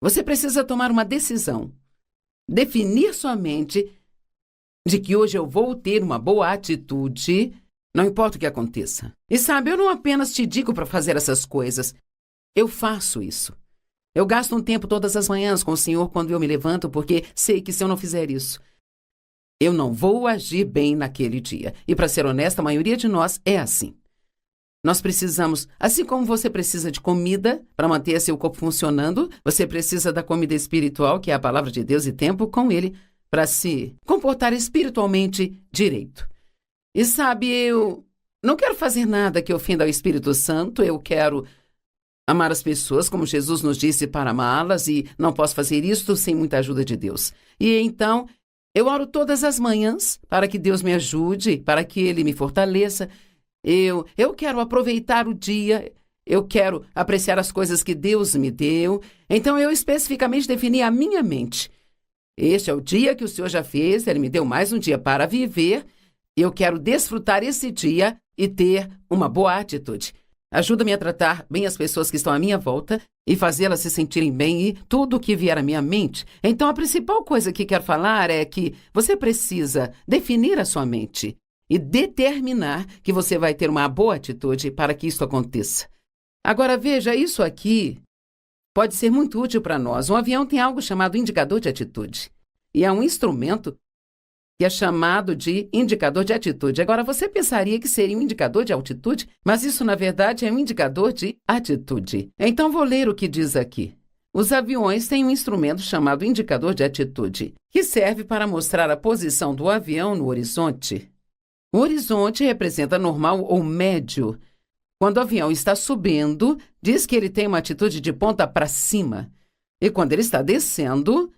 você precisa tomar uma decisão. Definir sua mente de que hoje eu vou ter uma boa atitude, não importa o que aconteça. E sabe, eu não apenas te digo para fazer essas coisas. Eu faço isso. Eu gasto um tempo todas as manhãs com o Senhor quando eu me levanto, porque sei que se eu não fizer isso, eu não vou agir bem naquele dia. E para ser honesta, a maioria de nós é assim. Nós precisamos, assim como você precisa de comida para manter seu corpo funcionando, você precisa da comida espiritual, que é a palavra de Deus, e tempo com Ele, para se comportar espiritualmente direito. E sabe, eu não quero fazer nada que ofenda ao Espírito Santo, eu quero amar as pessoas como Jesus nos disse para amá-las, e não posso fazer isto sem muita ajuda de Deus. E então, eu oro todas as manhãs para que Deus me ajude, para que Ele me fortaleça. Eu quero aproveitar o dia, eu quero apreciar as coisas que Deus me deu. Então eu especificamente defini a minha mente. Este é o dia que o Senhor já fez, Ele me deu mais um dia para viver. Eu quero desfrutar esse dia e ter uma boa atitude. Ajuda-me a tratar bem as pessoas que estão à minha volta e fazê-las se sentirem bem e tudo o que vier à minha mente. Então a principal coisa que quero falar é que você precisa definir a sua mente e determinar que você vai ter uma boa atitude para que isso aconteça. Agora veja, isso aqui pode ser muito útil para nós. Um avião tem algo chamado indicador de atitude. E é um instrumento que é chamado de indicador de atitude. Agora, você pensaria que seria um indicador de altitude, mas isso, na verdade, é um indicador de atitude. Então, vou ler o que diz aqui. Os aviões têm um instrumento chamado indicador de atitude, que serve para mostrar a posição do avião no horizonte. O horizonte representa normal ou médio. Quando o avião está subindo, diz que ele tem uma atitude de ponta para cima. E quando ele está descendo,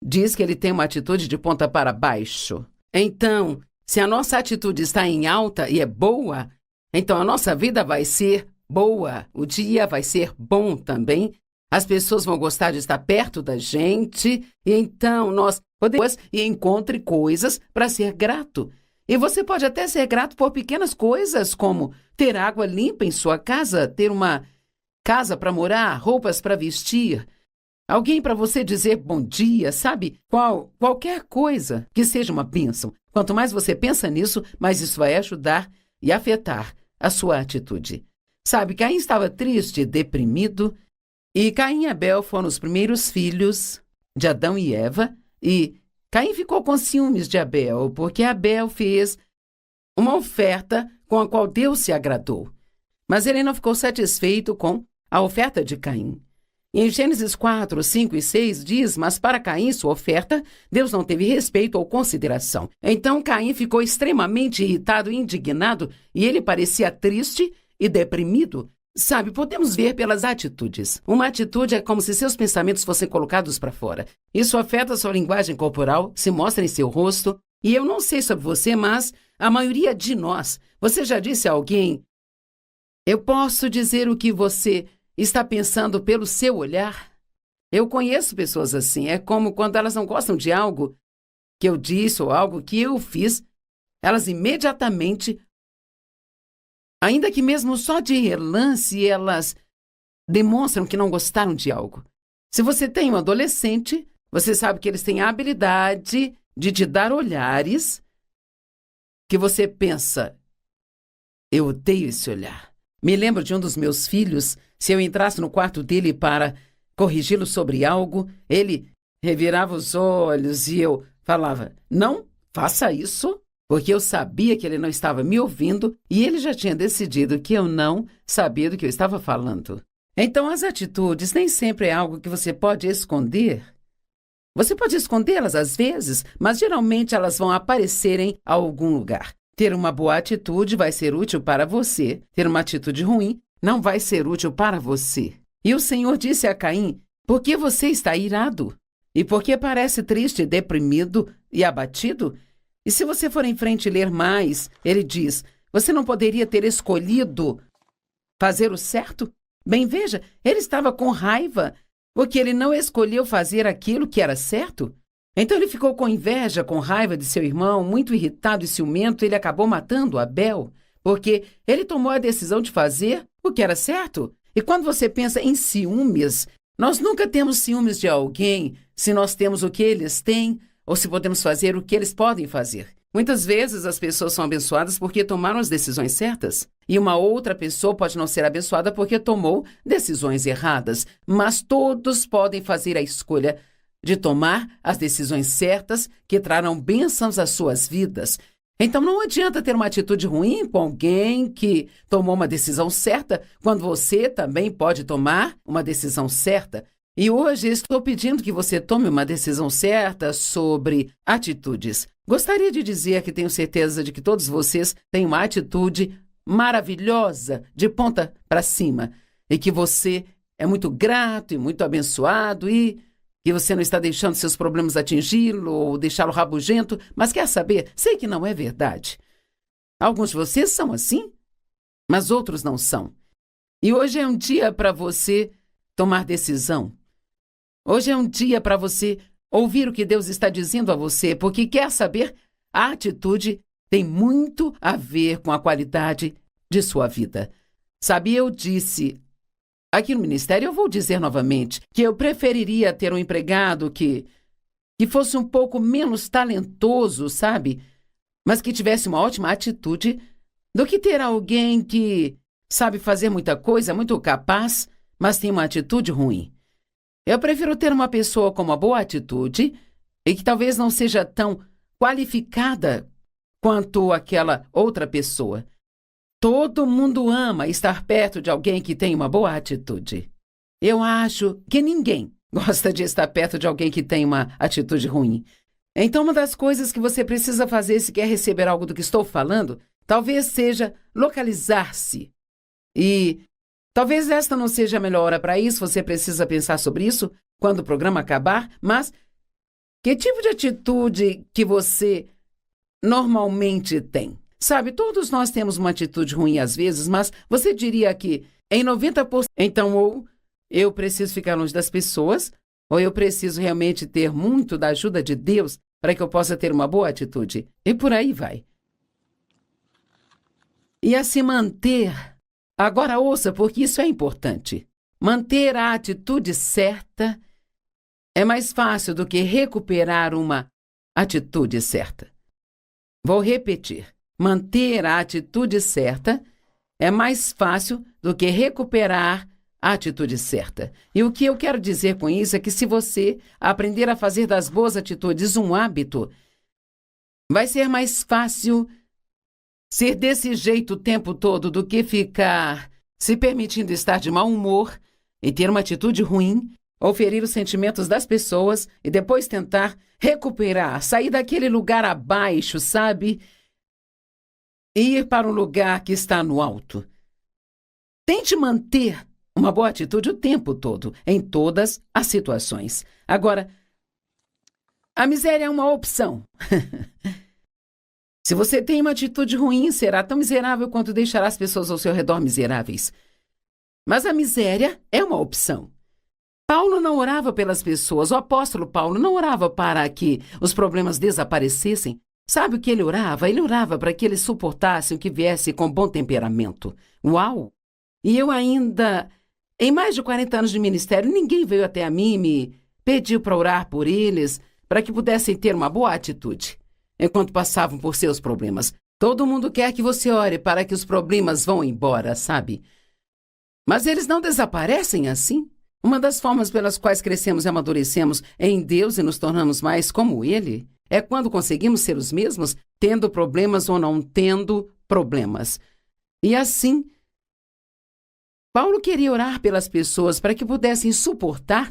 diz que ele tem uma atitude de ponta para baixo. Então, se a nossa atitude está em alta e é boa, então a nossa vida vai ser boa. O dia vai ser bom também. As pessoas vão gostar de estar perto da gente. E então nós podemos encontrar coisas para ser grato. E você pode até ser grato por pequenas coisas, como ter água limpa em sua casa, ter uma casa para morar, roupas para vestir, alguém para você dizer bom dia, sabe? Qualquer coisa que seja uma bênção. Quanto mais você pensa nisso, mais isso vai ajudar e afetar a sua atitude. Sabe, Caim estava triste, deprimido, e Caim e Abel foram os primeiros filhos de Adão e Eva, e Caim ficou com ciúmes de Abel, porque Abel fez uma oferta com a qual Deus se agradou. Mas ele não ficou satisfeito com a oferta de Caim. Em Gênesis 4, 5 e 6 diz, mas para Caim, sua oferta, Deus não teve respeito ou consideração. Então Caim ficou extremamente irritado e indignado, e ele parecia triste e deprimido. Sabe, podemos ver pelas atitudes. Uma atitude é como se seus pensamentos fossem colocados para fora. Isso afeta sua linguagem corporal, se mostra em seu rosto. E eu não sei sobre você, mas a maioria de nós, você já disse a alguém, eu posso dizer o que você está pensando pelo seu olhar? Eu conheço pessoas assim. É como quando elas não gostam de algo que eu disse ou algo que eu fiz, elas imediatamente, ainda que mesmo só de relance, elas demonstram que não gostaram de algo. Se você tem um adolescente, você sabe que eles têm a habilidade de te dar olhares que você pensa, eu odeio esse olhar. Me lembro de um dos meus filhos, se eu entrasse no quarto dele para corrigi-lo sobre algo, ele revirava os olhos e eu falava, não faça isso, porque eu sabia que ele não estava me ouvindo e ele já tinha decidido que eu não sabia do que eu estava falando. Então, as atitudes nem sempre é algo que você pode esconder. Você pode escondê-las às vezes, mas geralmente elas vão aparecer em algum lugar. Ter uma boa atitude vai ser útil para você. Ter uma atitude ruim não vai ser útil para você. E o Senhor disse a Caim: por que você está irado? E por que parece triste, deprimido e abatido? E se você for em frente e ler mais, ele diz: você não poderia ter escolhido fazer o certo? Bem, veja, ele estava com raiva, porque ele não escolheu fazer aquilo que era certo. Então ele ficou com inveja, com raiva de seu irmão, muito irritado e ciumento. Ele acabou matando Abel, porque ele tomou a decisão de fazer o que era certo. E quando você pensa em ciúmes, nós nunca temos ciúmes de alguém se nós temos o que eles têm ou se podemos fazer o que eles podem fazer. Muitas vezes as pessoas são abençoadas porque tomaram as decisões certas. E uma outra pessoa pode não ser abençoada porque tomou decisões erradas. Mas todos podem fazer a escolha de tomar as decisões certas que trarão bênçãos às suas vidas. Então não adianta ter uma atitude ruim com alguém que tomou uma decisão certa, quando você também pode tomar uma decisão certa. E hoje estou pedindo que você tome uma decisão certa sobre atitudes. Gostaria de dizer que tenho certeza de que todos vocês têm uma atitude maravilhosa, de ponta para cima, e que você é muito grato e muito abençoado e que você não está deixando seus problemas atingi-lo ou deixá-lo rabugento, mas quer saber? Sei que não é verdade. Alguns de vocês são assim, mas outros não são. E hoje é um dia para você tomar decisão. Hoje é um dia para você ouvir o que Deus está dizendo a você, porque quer saber? A atitude tem muito a ver com a qualidade de sua vida. Sabe, eu disse aqui no ministério, eu vou dizer novamente, que eu preferiria ter um empregado que fosse um pouco menos talentoso, sabe? Mas que tivesse uma ótima atitude, do que ter alguém que sabe fazer muita coisa, muito capaz, mas tem uma atitude ruim. Eu prefiro ter uma pessoa com uma boa atitude e que talvez não seja tão qualificada quanto aquela outra pessoa. Todo mundo ama estar perto de alguém que tem uma boa atitude. Eu acho que ninguém gosta de estar perto de alguém que tem uma atitude ruim. Então, uma das coisas que você precisa fazer se quer receber algo do que estou falando, talvez seja localizar-se. E talvez esta não seja a melhor hora para isso, você precisa pensar sobre isso quando o programa acabar, mas que tipo de atitude que você normalmente tem? Sabe, todos nós temos uma atitude ruim às vezes, mas você diria que em 90%... Então, ou eu preciso ficar longe das pessoas, ou eu preciso realmente ter muito da ajuda de Deus para que eu possa ter uma boa atitude. E por aí vai. E a se manter... Agora ouça, porque isso é importante. Manter a atitude certa é mais fácil do que recuperar uma atitude certa. Vou repetir. Manter a atitude certa é mais fácil do que recuperar a atitude certa. E o que eu quero dizer com isso é que se você aprender a fazer das boas atitudes um hábito, vai ser mais fácil ser desse jeito o tempo todo do que ficar se permitindo estar de mau humor e ter uma atitude ruim, ou ferir os sentimentos das pessoas e depois tentar recuperar, sair daquele lugar abaixo, sabe? E ir para um lugar que está no alto. Tente manter uma boa atitude o tempo todo, em todas as situações. Agora, a miséria é uma opção. Se você tem uma atitude ruim, será tão miserável quanto deixará as pessoas ao seu redor miseráveis. Mas a miséria é uma opção. Paulo não orava pelas pessoas, o apóstolo Paulo não orava para que os problemas desaparecessem. Sabe o que ele orava? Ele orava para que eles suportassem o que viesse com bom temperamento. Uau! E eu ainda, em mais de 40 anos de ministério, ninguém veio até a mim e me pediu para orar por eles, para que pudessem ter uma boa atitude, enquanto passavam por seus problemas. Todo mundo quer que você ore para que os problemas vão embora, sabe? Mas eles não desaparecem assim. Uma das formas pelas quais crescemos e amadurecemos em Deus e nos tornamos mais como Ele é quando conseguimos ser os mesmos, tendo problemas ou não tendo problemas. E assim, Paulo queria orar pelas pessoas para que pudessem suportar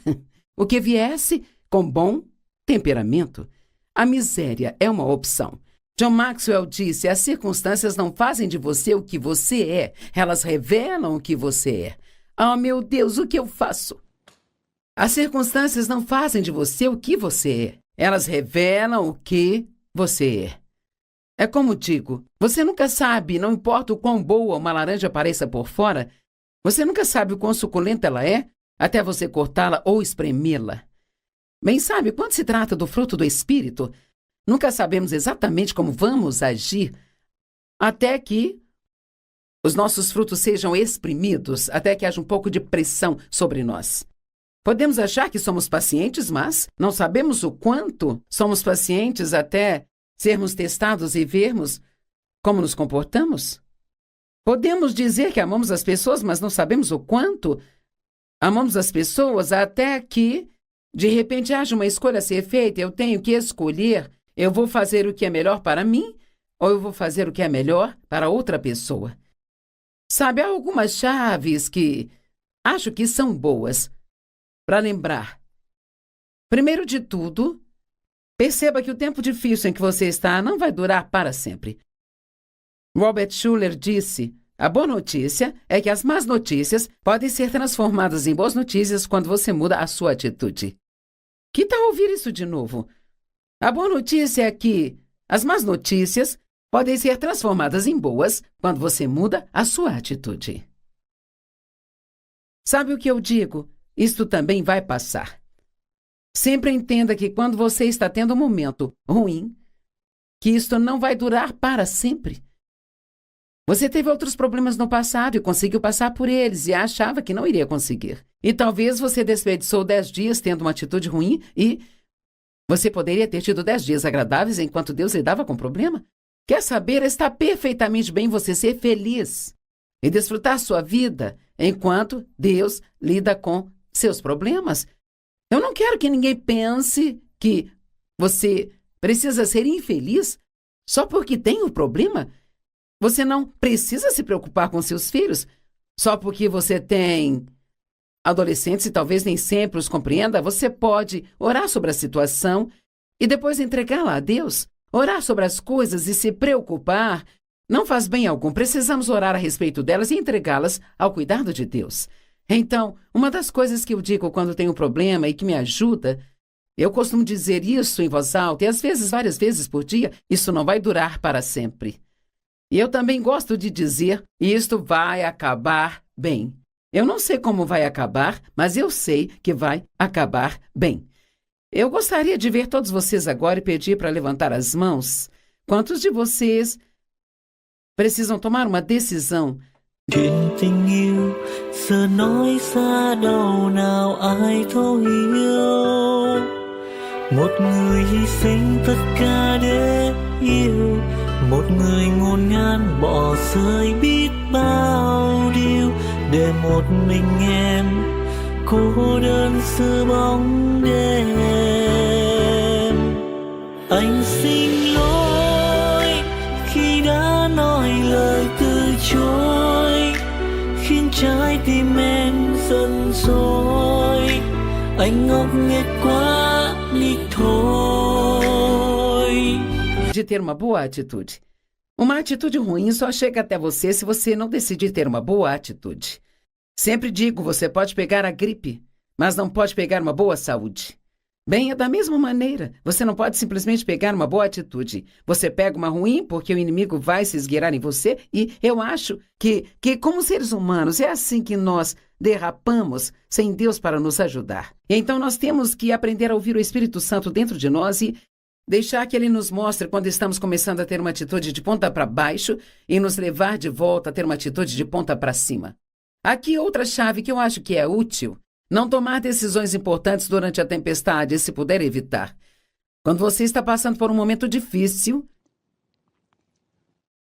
o que viesse com bom temperamento. A miséria é uma opção. John Maxwell disse: as circunstâncias não fazem de você o que você é, elas revelam o que você é. Oh, meu Deus, o que eu faço? As circunstâncias não fazem de você o que você é, elas revelam o que você é. É como digo, você nunca sabe, não importa o quão boa uma laranja pareça por fora, você nunca sabe o quão suculenta ela é, até você cortá-la ou espremê-la. Bem, sabe, quando se trata do fruto do Espírito, nunca sabemos exatamente como vamos agir até que os nossos frutos sejam exprimidos, até que haja um pouco de pressão sobre nós. Podemos achar que somos pacientes, mas não sabemos o quanto somos pacientes até sermos testados e vermos como nos comportamos. Podemos dizer que amamos as pessoas, mas não sabemos o quanto amamos as pessoas até que, de repente, haja uma escolha a ser feita. Eu tenho que escolher. Eu vou fazer o que é melhor para mim ou eu vou fazer o que é melhor para outra pessoa. Sabe, há algumas chaves que acho que são boas para lembrar. Primeiro de tudo, perceba que o tempo difícil em que você está não vai durar para sempre. Robert Schuller disse: a boa notícia é que as más notícias podem ser transformadas em boas notícias quando você muda a sua atitude. Que tal ouvir isso de novo? A boa notícia é que as más notícias podem ser transformadas em boas quando você muda a sua atitude. Sabe o que eu digo? Isto também vai passar. Sempre entenda que quando você está tendo um momento ruim, que isto não vai durar para sempre. Você teve outros problemas no passado e conseguiu passar por eles e achava que não iria conseguir. E talvez você desperdiçou 10 dias tendo uma atitude ruim e você poderia ter tido 10 dias agradáveis enquanto Deus lidava com o problema. Quer saber? Está perfeitamente bem você ser feliz e desfrutar sua vida enquanto Deus lida com seus problemas. Eu não quero que ninguém pense que você precisa ser infeliz só porque tem um problema. Você não precisa se preocupar com seus filhos só porque você tem adolescentes e talvez nem sempre os compreenda. Você pode orar sobre a situação e depois entregá-la a Deus. Orar sobre as coisas e se preocupar não faz bem algum. Precisamos orar a respeito delas e entregá-las ao cuidado de Deus. Então, uma das coisas que eu digo quando tenho um problema e que me ajuda, eu costumo dizer isso em voz alta e às vezes, várias vezes por dia, isso não vai durar para sempre. E eu também gosto de dizer, isto vai acabar bem. Eu não sei como vai acabar, mas eu sei que vai acabar bem. Eu gostaria de ver todos vocês agora e pedir para levantar as mãos. Quantos de vocês precisam tomar uma decisão? Chuyện tình yêu giờ nói xa đâu nào ai thấu hiểu. Một người hy sinh tất cả để yêu, một người ngổn ngang bỏ rơi biết bao điều để một mình em cô đơn giữa bóng đêm. Anh xin lỗi khi đã nói lời từ chối, khiến trái tim em giận dỗi. Anh ngốc nghếch quá đi thôi. De ter uma boa atitude. Uma atitude ruim só chega até você se você não decidir ter uma boa atitude. Sempre digo, você pode pegar a gripe, mas não pode pegar uma boa saúde. Bem, é da mesma maneira. Você não pode simplesmente pegar uma boa atitude. Você pega uma ruim porque o inimigo vai se esgueirar em você e eu acho que como seres humanos, é assim que nós derrapamos sem Deus para nos ajudar. Então nós temos que aprender a ouvir o Espírito Santo dentro de nós e deixar que Ele nos mostre quando estamos começando a ter uma atitude de ponta para baixo e nos levar de volta a ter uma atitude de ponta para cima. Aqui outra chave que eu acho que é útil. Não tomar decisões importantes durante a tempestade, se puder evitar. Quando você está passando por um momento difícil,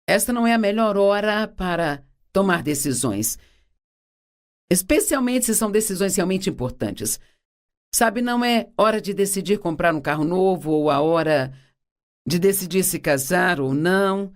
esta não é a melhor hora para tomar decisões. Especialmente se são decisões realmente importantes. Sabe, não é hora de decidir comprar um carro novo ou a hora de decidir se casar ou não,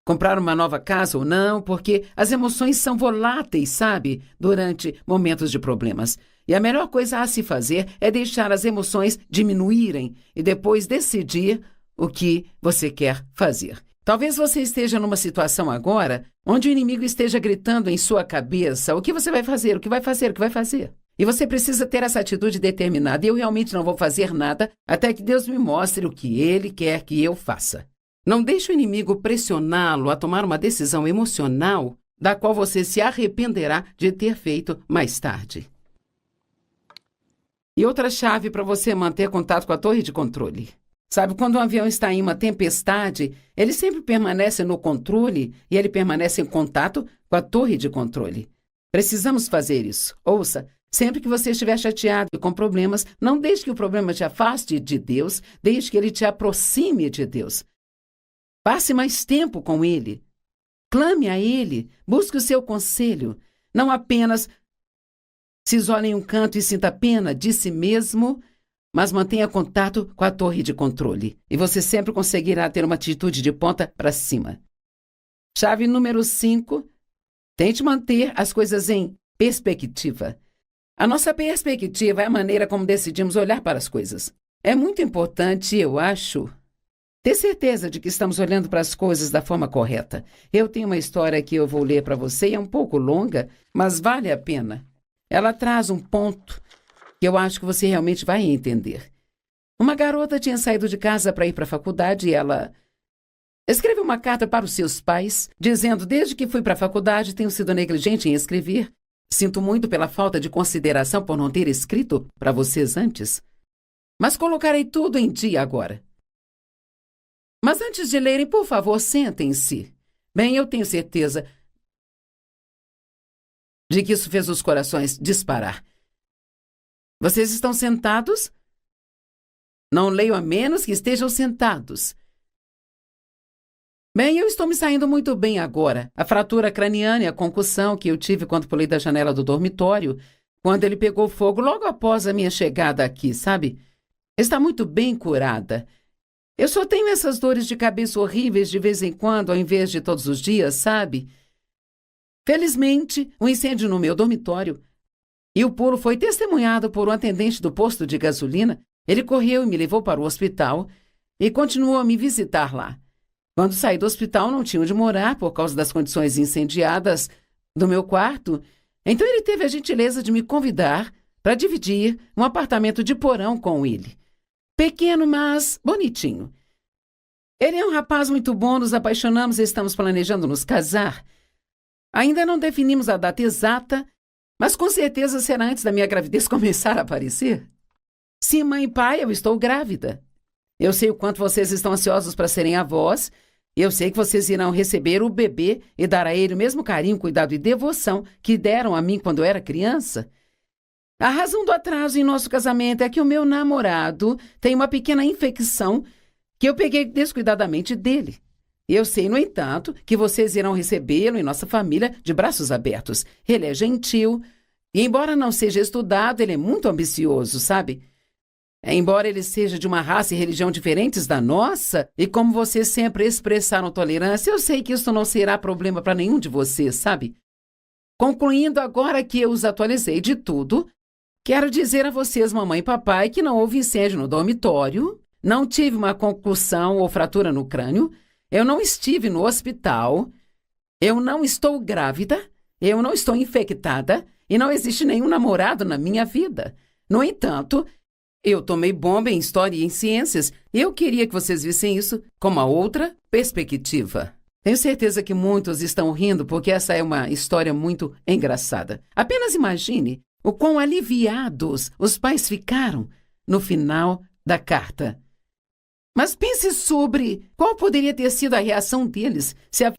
comprar uma nova casa ou não, porque as emoções são voláteis, sabe, durante momentos de problemas. E a melhor coisa a se fazer é deixar as emoções diminuírem e depois decidir o que você quer fazer. Talvez você esteja numa situação agora onde o inimigo esteja gritando em sua cabeça o que você vai fazer, o que vai fazer, o que vai fazer. E você precisa ter essa atitude determinada. Eu realmente não vou fazer nada até que Deus me mostre o que Ele quer que eu faça. Não deixe o inimigo pressioná-lo a tomar uma decisão emocional da qual você se arrependerá de ter feito mais tarde. E outra chave para você manter contato com a torre de controle. Sabe, quando um avião está em uma tempestade, ele sempre permanece no controle e ele permanece em contato com a torre de controle. Precisamos fazer isso. Ouça, sempre que você estiver chateado e com problemas, não deixe que o problema te afaste de Deus, deixe que ele te aproxime de Deus. Passe mais tempo com Ele. Clame a Ele, busque o seu conselho. Não apenas se isole em um canto e sinta pena de si mesmo, mas mantenha contato com a torre de controle. E você sempre conseguirá ter uma atitude de ponta para cima. Chave número 5. Tente manter as coisas em perspectiva. A nossa perspectiva é a maneira como decidimos olhar para as coisas. É muito importante, eu acho, ter certeza de que estamos olhando para as coisas da forma correta. Eu tenho uma história que eu vou ler para você, é um pouco longa, mas vale a pena. Ela traz um ponto que eu acho que você realmente vai entender. Uma garota tinha saído de casa para ir para a faculdade e ela escreveu uma carta para os seus pais, dizendo: desde que fui para a faculdade tenho sido negligente em escrever. Sinto muito pela falta de consideração por não ter escrito para vocês antes. Mas colocarei tudo em dia agora. Mas antes de lerem, por favor, sentem-se. Bem, eu tenho certeza de que isso fez os corações disparar. Vocês estão sentados? Não leio a menos que estejam sentados. Bem, eu estou me saindo muito bem agora. A fratura craniana e a concussão que eu tive quando pulei da janela do dormitório, quando ele pegou fogo logo após a minha chegada aqui, sabe? Está muito bem curada. Eu só tenho essas dores de cabeça horríveis de vez em quando, ao invés de todos os dias, sabe? Felizmente, um incêndio no meu dormitório e o pulo foi testemunhado por um atendente do posto de gasolina. Ele correu e me levou para o hospital e continuou a me visitar lá. Quando saí do hospital, não tinha onde morar por causa das condições incendiadas do meu quarto. Então ele teve a gentileza de me convidar para dividir um apartamento de porão com ele. Pequeno, mas bonitinho. Ele é um rapaz muito bom, nos apaixonamos e estamos planejando nos casar. Ainda não definimos a data exata, mas com certeza será antes da minha gravidez começar a aparecer. Sim, mãe e pai, eu estou grávida. Eu sei o quanto vocês estão ansiosos para serem avós. Eu sei que vocês irão receber o bebê e dar a ele o mesmo carinho, cuidado e devoção que deram a mim quando eu era criança. A razão do atraso em nosso casamento é que o meu namorado tem uma pequena infecção que eu peguei descuidadamente dele. Eu sei, no entanto, que vocês irão recebê-lo em nossa família de braços abertos. Ele é gentil e, embora não seja estudado, ele é muito ambicioso, sabe? Embora ele seja de uma raça e religião diferentes da nossa, e como vocês sempre expressaram tolerância, eu sei que isso não será problema para nenhum de vocês, sabe? Concluindo, agora que eu os atualizei de tudo, quero dizer a vocês, mamãe e papai, que não houve incêndio no dormitório, não tive uma concussão ou fratura no crânio, eu não estive no hospital, eu não estou grávida, eu não estou infectada e não existe nenhum namorado na minha vida. No entanto, eu tomei bomba em História e em Ciências e eu queria que vocês vissem isso com uma outra perspectiva. Tenho certeza que muitos estão rindo porque essa é uma história muito engraçada. Apenas imagine o quão aliviados os pais ficaram no final da carta. Mas pense sobre qual poderia ter sido a reação deles se a...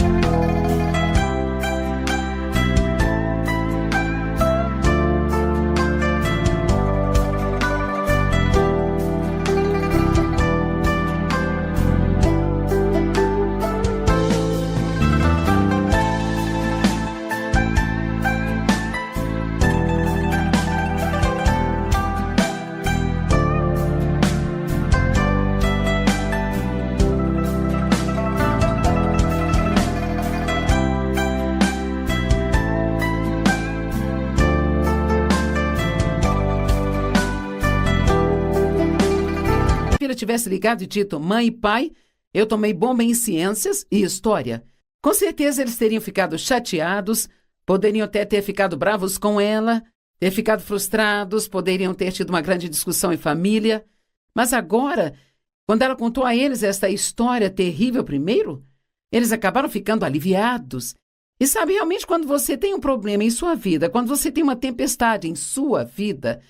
tivesse ligado e dito: mãe e pai, eu tomei bomba em ciências e história. Com certeza eles teriam ficado chateados, poderiam até ter ficado bravos com ela, ter ficado frustrados, poderiam ter tido uma grande discussão em família. Mas agora, quando ela contou a eles esta história terrível primeiro, eles acabaram ficando aliviados. E sabe, realmente, quando você tem um problema em sua vida, quando você tem uma tempestade em sua vida,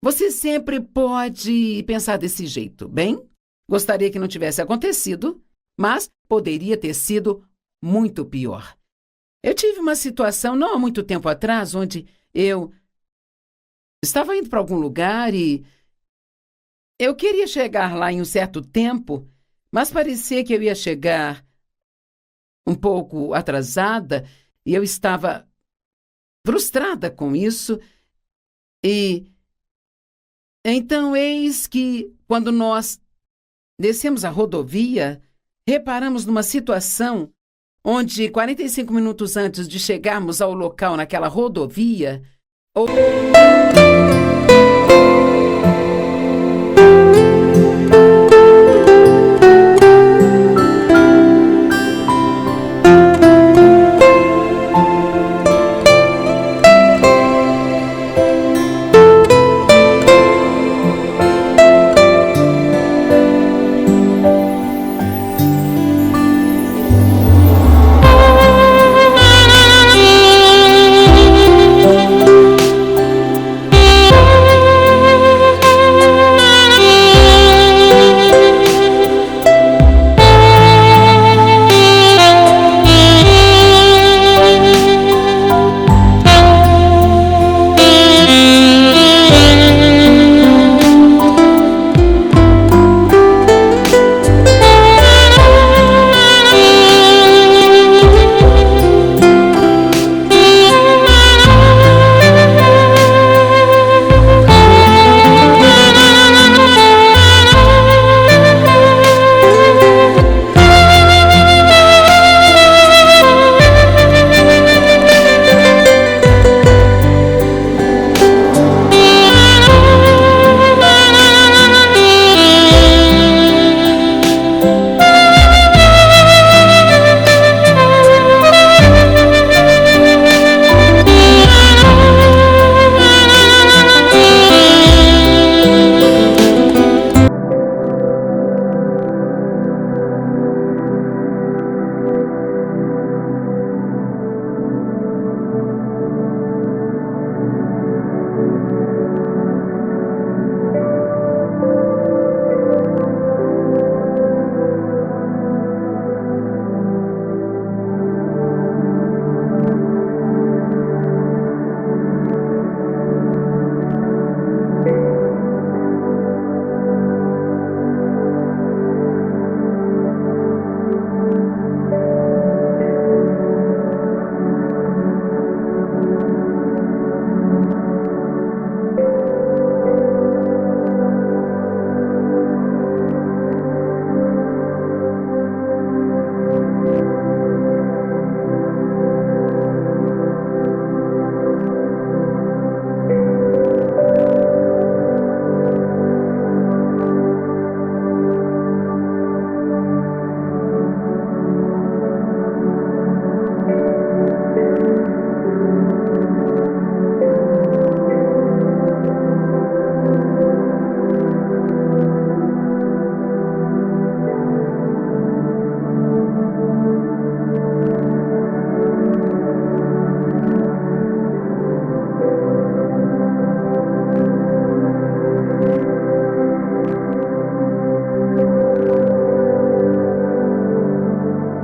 você sempre pode pensar desse jeito. Bem, gostaria que não tivesse acontecido, mas poderia ter sido muito pior. Eu tive uma situação não há muito tempo atrás, onde eu estava indo para algum lugar e eu queria chegar lá em um certo tempo, mas parecia que eu ia chegar um pouco atrasada e eu estava frustrada com isso. E então, eis que, quando nós descemos a rodovia, reparamos numa situação onde, 45 minutos antes de chegarmos ao local naquela rodovia,